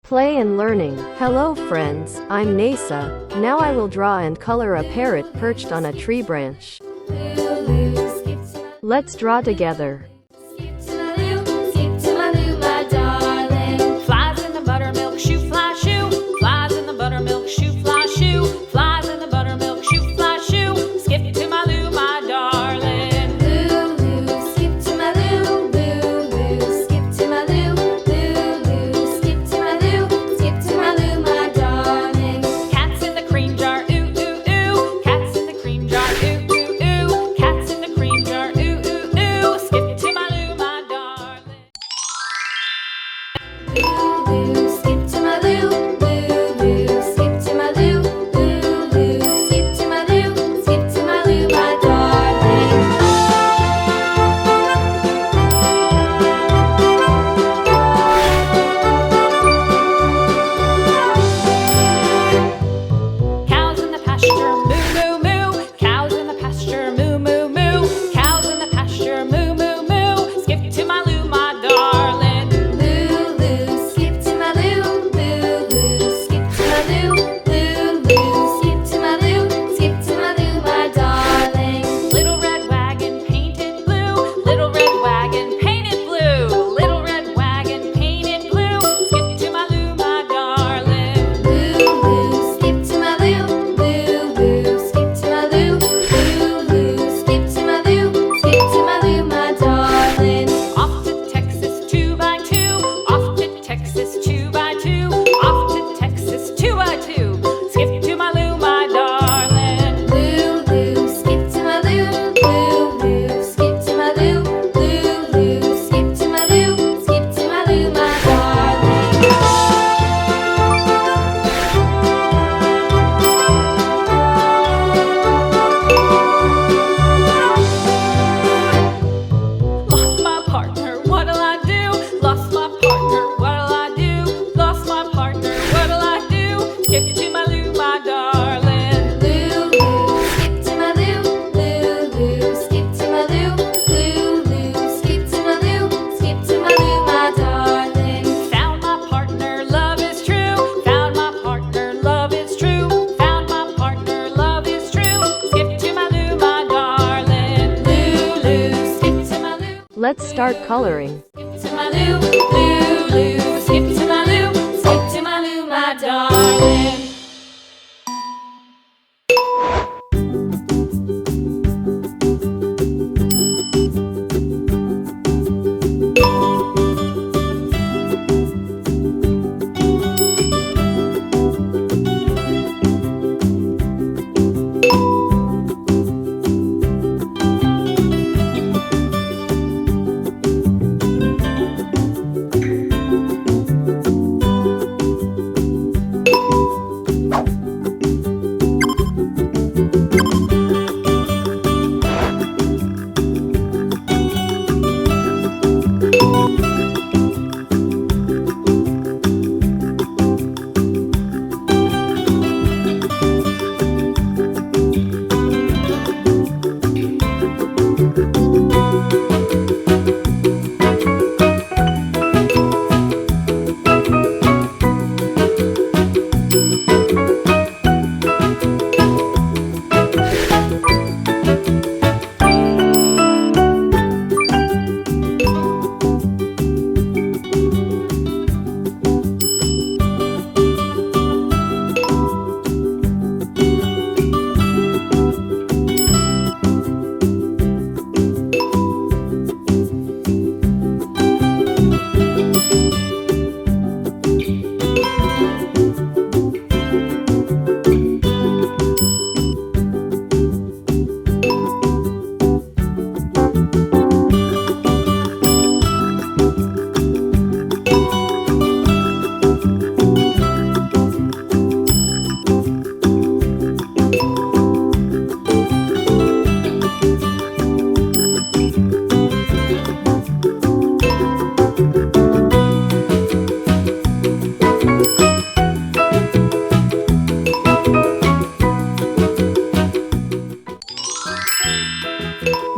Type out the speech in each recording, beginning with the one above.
Play and learning. Hello friends, I'm Naysa. Now I will draw and color a parrot perched on a tree branch. Let's draw together. Flies in the buttermilk shoe, fly shoe. Flies in the buttermilk shoe, fly shoe. Flies in the buttermilk shoe, fly shoe. Skip to my loo, my darling. Loo, skip to my loo. Loo, skip to my loo. Loo, skip to my loo. Skip to my loo, my darling. Cats in the cream jar, ooh, ooh, ooh. Cats in the cream jar, ooh, ooh, ooh. Cats in the cream jar, ooh, ooh, ooh. Skip to my loo, my darling. Loo, skip to my loo. Loo, skip to my loo. Loo, skip to my loo. Skip to my loo, my darling. Cows in the pasture, moo, moo, moo. Cows in the pasture, moo, moo, moo. Cows in the pasture, moo, moo, moo. Skip to my loo, my darling. Loo, skip to my loo. Loo, skip to my loo. Loo, skip to my loo. Skip to my loo, my darling. Little red wagon painted blue. Little red wagon painted blue. Little red wagon painted blue. Skip to my loo, my darling. Loo, skip to my loo. Loo, skip to my loo. Loo, skip to my loo. Skip to my loo, my darling. Off to Texas 2x2. Off to Texas 2x2. Off to Texas 2x2. Skip to my loo, my darling. Loo, skip to my loo. Loo, skip to my loo. Loo, skip to my loo. Skip to my loo, my darling. Lost my partner, what'll I do? Lost my partner, what'll I do? Lost my partner, what'll I do? Skip to my loo, my darling. Loo, skip to my loo. Loo, skip to my loo. Loo, skip to my loo. Skip to my loo, my darling. Found my partner, love is true. Found my partner, love is true. Found my partner, love is true. Skip to my loo, my darling. Loo, skip to my loo. Let's start coloring. Skip to my loo, skip to my loo, skip to my loo, my darling.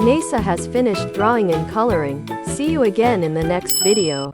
Naysa has finished drawing and coloring. See you again in the next video.